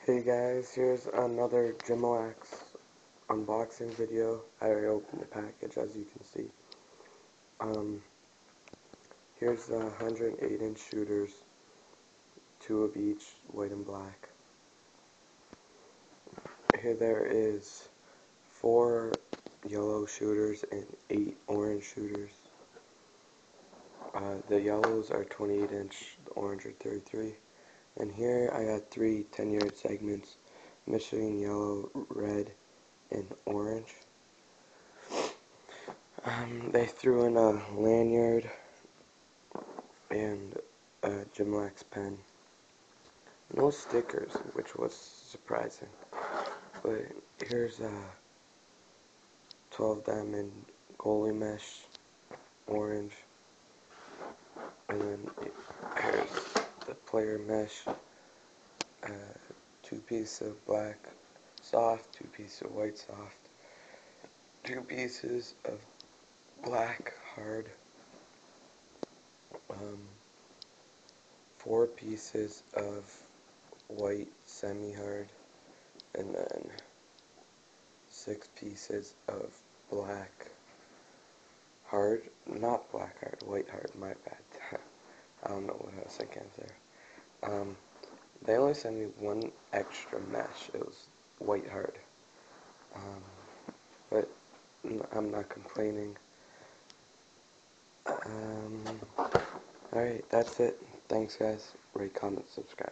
Hey guys, here's another jimalax unboxing video. I already opened the package, as you can see. Here's the 108-inch shooters, 2 of each, white and black. Here there is 4 yellow shooters and 8 orange shooters. The yellows are 28-inch, the orange are 33. And here I got 3 10-yard segments, Michigan yellow, red, and orange. They threw in a lanyard and a jimalax pen. No stickers, which was surprising. But here's a 12 diamond goalie mesh, orange. And then here's the player mesh, 2 pieces of black soft, 2 pieces of white soft, 2 pieces of black hard, 4 pieces of white semi-hard, and then 6 pieces of black hard, not black hard, white hard, my bad. I don't know what I was thinking there. They only sent me 1 extra mesh, it was white hard. But I'm not complaining. Alright, that's it. Thanks guys. Rate, comment, subscribe.